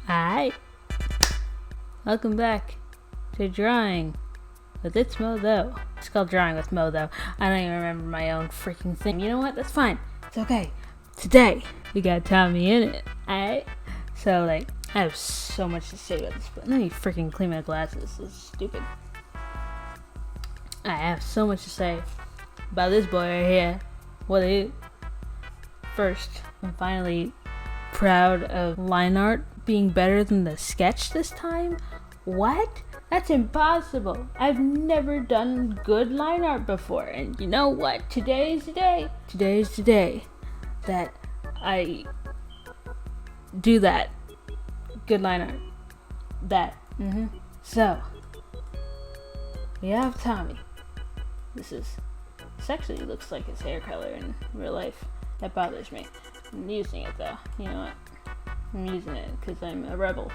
Hi. Welcome back to Drawing with It's Mo though. It's called Drawing with Mo though. I don't even remember my own freaking thing. You know what? That's fine. It's okay. Today we got Tommyinnit. Alright? So I have so much to say about this, but let me freaking clean my glasses. This is stupid. I have so much to say about this boy right here. What is? First, I'm finally proud of line art being better than the sketch this time. What? That's impossible. I've never done good line art before, and you know what? Today is the day. Today is the day that I do that. Good line art. That. So, we have Tommy. This actually looks like his hair color in real life. That bothers me. I'm using it though. You know what? I'm using it because I'm a rebel.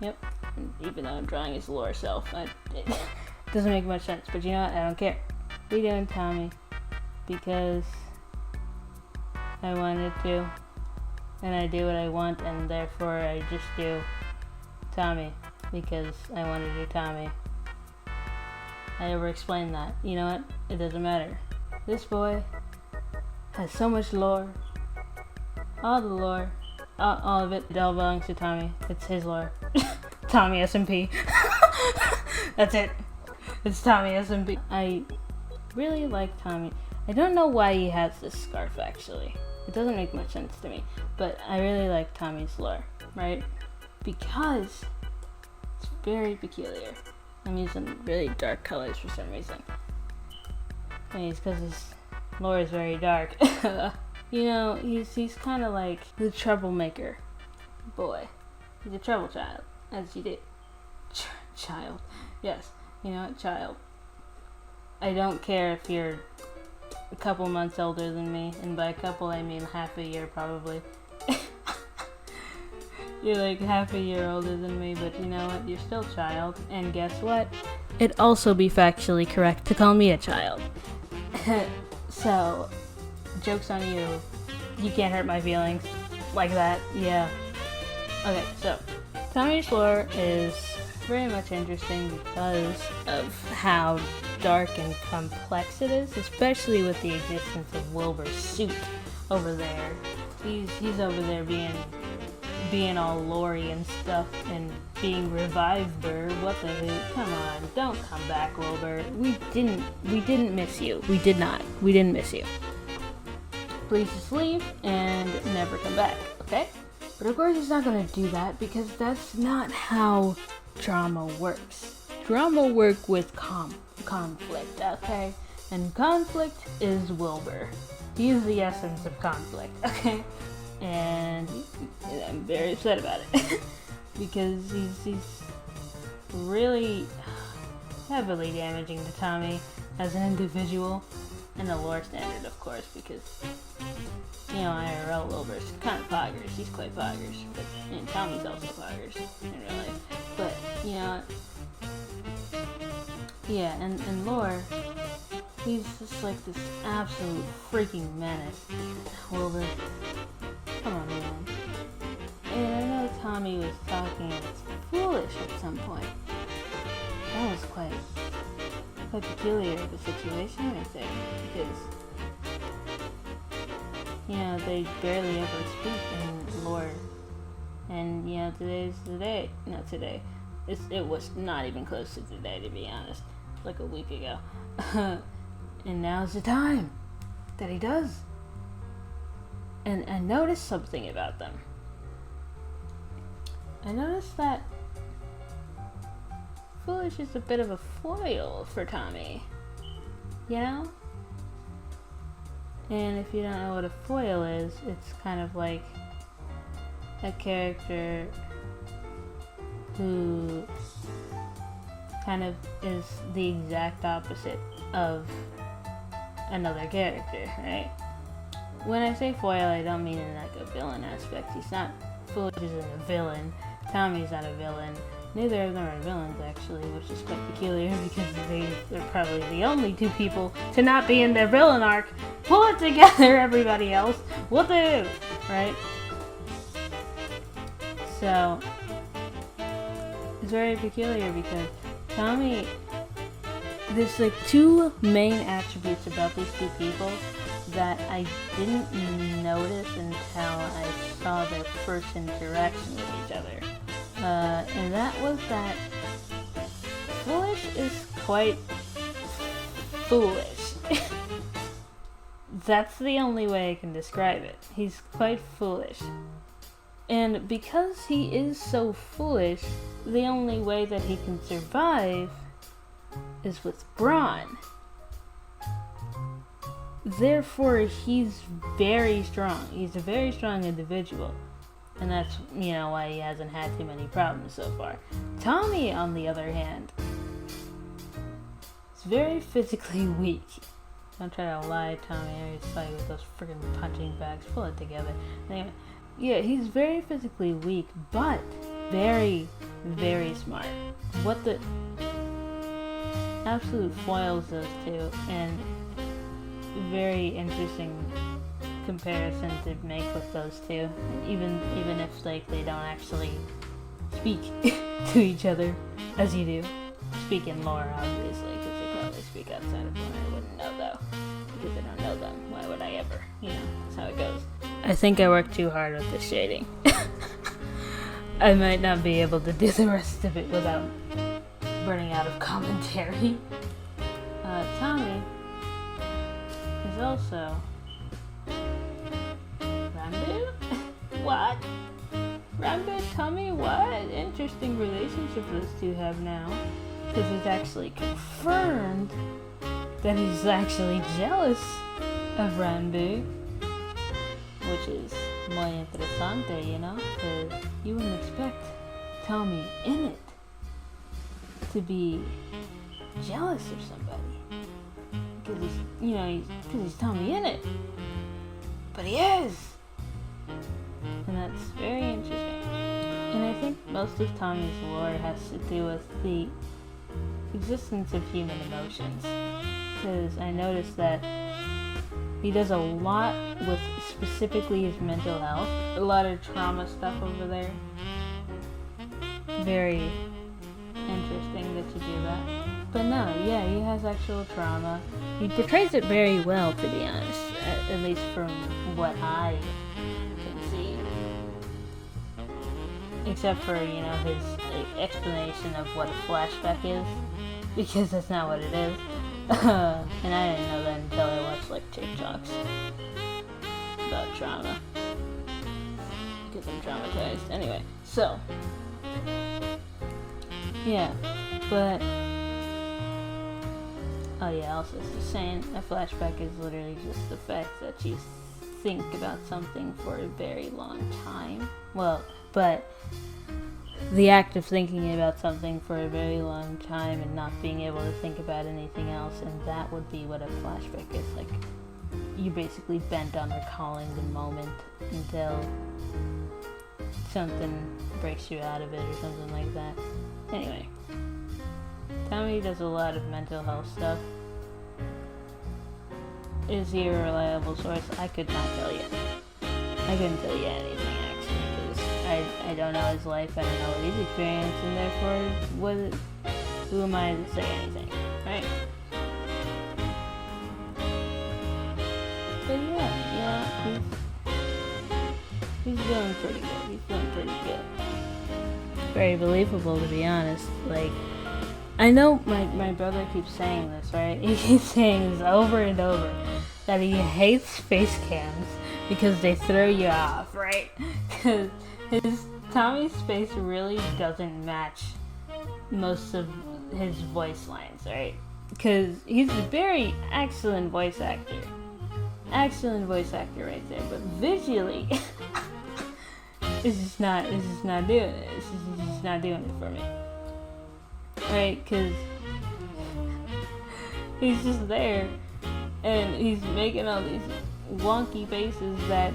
Yep. And even though I'm drawing his lower self, it doesn't make much sense. But you know what? I don't care. We're doing Tommy because I wanted to, and I do what I want, and therefore I just do Tommy because I want to do Tommy. I over-explained that. You know what? It doesn't matter. This boy has so much lore. All the lore. All of it all belongs to Tommy. It's his lore. Tommy SMP. That's it. It's Tommy SMP. I really like Tommy. I don't know why he has this scarf, actually. It doesn't make much sense to me. But I really like Tommy's lore, right? Because it's very peculiar. I'm using really dark colors for some reason. And it's because his lore is very dark. You know, he's kind of like the troublemaker boy. He's a trouble child, as you did. Child. Yes, you know what, child. I don't care if you're a couple months older than me, and by a couple I mean half a year probably. You're like half a year older than me, but you know what, you're still child. And guess what? It'd also be factually correct to call me a child. So, joke's on you. You can't hurt my feelings like that. Yeah. Okay, so Tommy's lore is very much interesting because of how dark and complex it is, especially with the existence of Wilbur's suit over there. He's over there being all lore-y and stuff and being revived Burr. What the hoot? Come on, don't come back, Wilbur. We didn't miss you. We did not. We didn't miss you. Please just leave and never come back, okay? But of course he's not gonna do that because that's not how drama works. Drama work with conflict, okay? And conflict is Wilbur. He is the essence of conflict, okay? And I'm very upset about it because he's really heavily damaging to Tommy as an individual and the lore standard, of course, because you know IRL Wilbur's kind of poggers. He's quite poggers, and Tommy's also poggers in real life. But you know, yeah, and lore, he's just like this absolute freaking menace. Wilbur. Come on, man. And I know Tommy was talking and it's foolish at some point. That was quite peculiar of a situation right there. Because, you know, they barely ever speak in lore. And, you know, today's the day. Not today. It was not even close to today, to be honest. Like a week ago. And now's the time that he does. And I noticed something about them. I noticed that Foolish is a bit of a foil for Tommy. You know? And if you don't know what a foil is, it's kind of like a character who kind of is the exact opposite of another character, right? When I say foil, I don't mean in like a villain aspect. He's not. Foolish isn't a villain. Tommy's not a villain. Neither of them are villains, actually, which is quite peculiar because they're probably the only two people to not be in their villain arc. Pull it together, everybody else. What the? Right? So it's very peculiar because Tommy, there's like two main attributes about these two people that I didn't notice until I saw their first interaction with each other. And that was that Foolish is quite foolish. That's the only way I can describe it. He's quite foolish. And because he is so foolish, the only way that he can survive is with brawn. Therefore, he's very strong. He's a very strong individual. And that's, why he hasn't had too many problems so far. Tommy, on the other hand, is very physically weak. Don't try to lie, Tommy. I always fight with those freaking punching bags. Pull it together. Anyway, yeah, he's very physically weak, but very, very smart. What the absolute foils those two, and very interesting comparison to make with those two. Even if like they don't actually speak to each other as you do. Speak in lore, obviously, because they probably speak outside of lore. I wouldn't know though, because I don't know them. Why would I ever? That's how it goes. I think I worked too hard with the shading. I might not be able to do the rest of it without running out of commentary. Tommy is also Rambo? What? Rambo, Tommy, what? Interesting relationship those two have now. Because it's actually confirmed that he's actually jealous of Rambo. Which is muy interesante, because you wouldn't expect Tommyinnit to be jealous of somebody. Because he's Tommyinnit. But he is! And that's very interesting. And I think most of Tommy's lore has to do with the existence of human emotions. Because I noticed that he does a lot with specifically his mental health. A lot of trauma stuff over there. Very interesting that you do that. But no, yeah, he has actual trauma. He portrays it very well, to be honest. At least from what I can see. Except for, his explanation of what a flashback is. Because that's not what it is. And I didn't know that until I watched TikToks about trauma. Because I'm traumatized. Anyway, so yeah, but oh yeah, also just saying a flashback is literally just the fact that you think about something for a very long time. Well, but the act of thinking about something for a very long time and not being able to think about anything else, and that would be what a flashback is. Like, you're basically bent on recalling the moment until something breaks you out of it or something like that. Anyway, Tommy does a lot of mental health stuff. Is he a reliable source? I could not tell you. I couldn't tell you anything. I don't know his life, I don't know what he's experienced, and therefore, who am I to say anything, right? But yeah, he's doing pretty good. Very believable, to be honest. Like, I know my brother keeps saying this, right? He keeps saying this over and over, that he hates face cams because they throw you off, right? Because Tommy's face really doesn't match most of his voice lines, right? Because he's a very excellent voice actor. Excellent voice actor right there. But visually, it's just not doing it. It's just not doing it for me. Right? Because he's just there. And he's making all these wonky faces that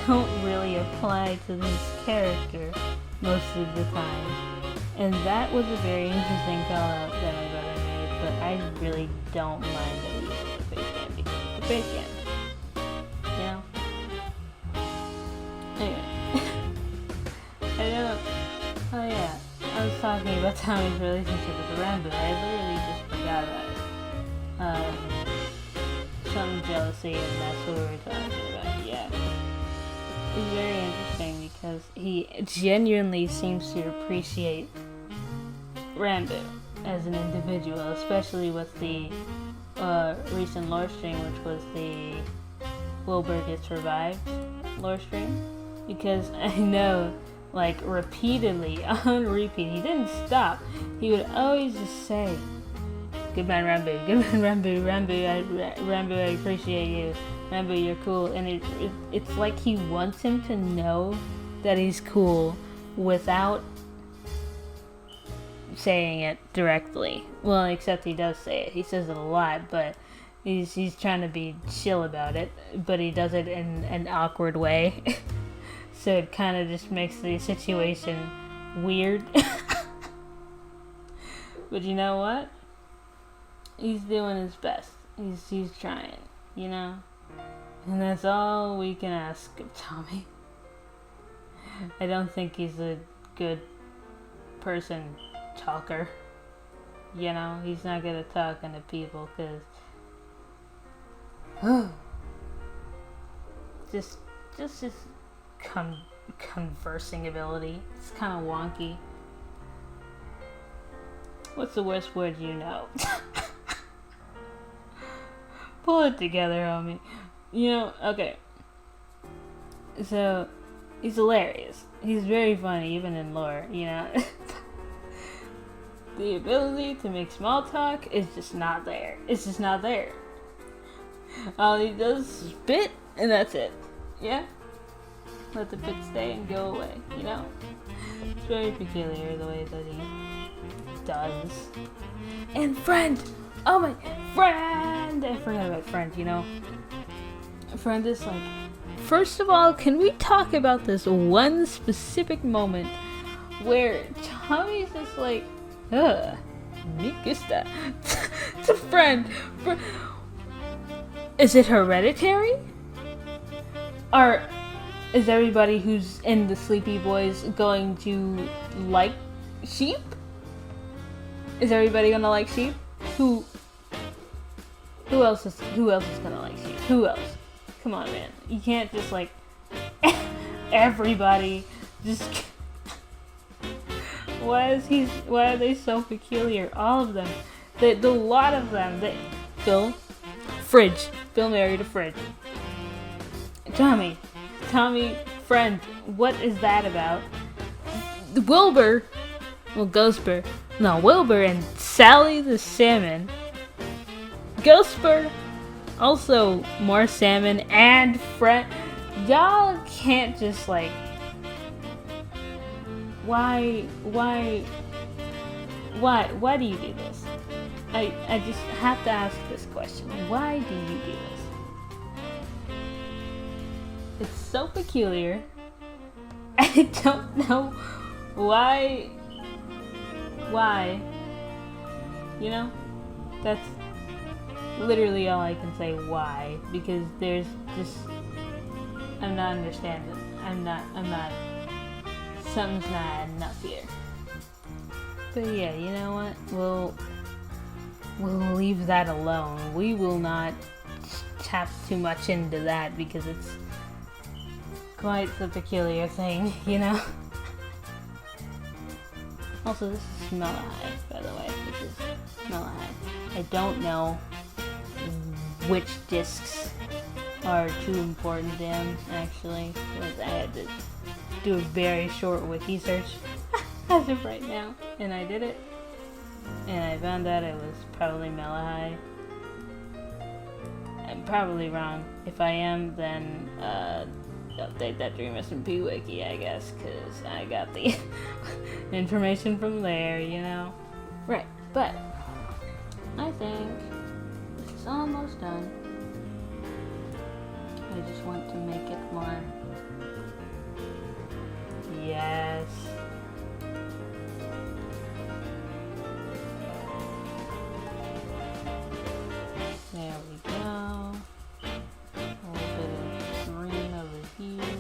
don't really apply to this character most of the time. And that was a very interesting call out that my brother made, but I really don't mind that he uses the face cam because it's the face cam. Anyway. talking about Tommy's relationship with Rambo. I literally just forgot about it. Some jealousy, and that's what we were talking about. Yeah. It's very interesting because he genuinely seems to appreciate Rambo as an individual, especially with the recent lore stream, which was the Wilbur gets revived lore stream. Because I know, like, repeatedly, on repeat, he didn't stop. He would always just say, "Good man, Rambo. Good man, Rambo. Rambo, I appreciate you. Rambo, you're cool." And it's like he wants him to know that he's cool without saying it directly. Well, except he does say it. He says it a lot, but he's trying to be chill about it, but he does it in an awkward way. So it kind of just makes the situation weird. But you know what? He's doing his best. He's trying, you know? And that's all we can ask of Tommy. I don't think he's a good person talker. You know, he's not good at talking to people because just conversing ability. It's kind of wonky. What's the worst word you know? Pull it together, homie. You know, okay. So, he's hilarious. He's very funny, even in lore, you know. The ability to make small talk is just not there. It's just not there. All he does is spit, and that's it. Yeah? Let the bit stay and go away, you know? It's very peculiar the way that he does. And friend! Oh my friend! I forgot about friend, you know? Friend is like, first of all, can we talk about this one specific moment where Tommy's just like, me gusta. To friend. Is it hereditary? Or is everybody who's in the Sleepy Boys going to like sheep? Is everybody gonna like sheep? Who else is gonna like sheep? Who else? Come on, man. You can't just like everybody just. Why are they so peculiar? All of them. The lot of them. Phil married a fridge. Tommy, friend, what is that about? Wilbur and Sally the salmon. Ghost-Spur, also more salmon and friend. Y'all can't just like. Why do you do this? I just have to ask this question. Why do you do this? It's so peculiar. I don't know why. You know? That's literally all I can say, why. Because there's just... I'm not understanding. I'm not... Something's not adding up here. But yeah, you know what? We'll leave that alone. We will not tap too much into that because it's quite the peculiar thing, you know? Also, this is Mellahai, by the way. This is Mellahai. I don't know which discs are too important to him, actually. Because I had to do a very short wiki search as of right now, and I did it, and I found out it was probably Mellahai. I'm probably wrong. If I am, then update that Dream SMP wiki, I guess, because I got the information from there, you know? Right, but I think this is almost done. I just want to make it more. Yes. There we go. A little bit of green over here.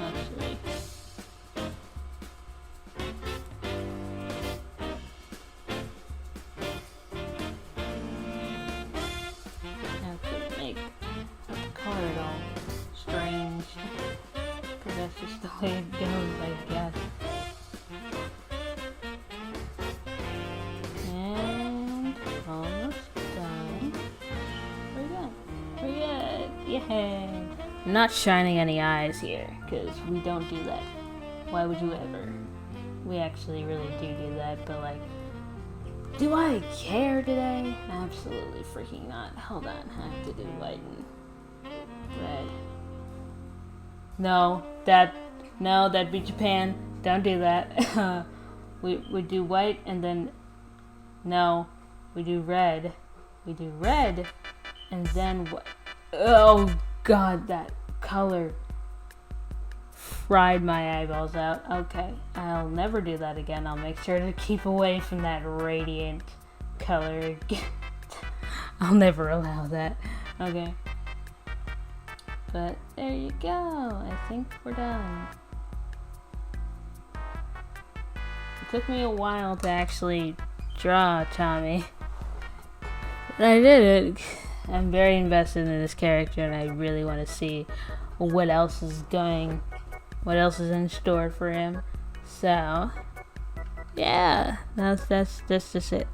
Actually, that's just the way it goes, I guess. And almost done. We're good. Yay! I'm not shining any eyes here, because we don't do that. Why would you ever? We actually really do that, but like, do I care today? Absolutely freaking not. Hold on, I have to do white and red. No, that'd be Japan. Don't do that. we do white and then, no, we do red. We do red and then what? Oh God, that color fried my eyeballs out. Okay, I'll never do that again. I'll make sure to keep away from that radiant color again. I'll never allow that. Okay. But there you go. I think we're done. It took me a while to actually draw Tommy. But I did it. I'm very invested in this character and I really want to see what else is in store for him. So, yeah, that's just it.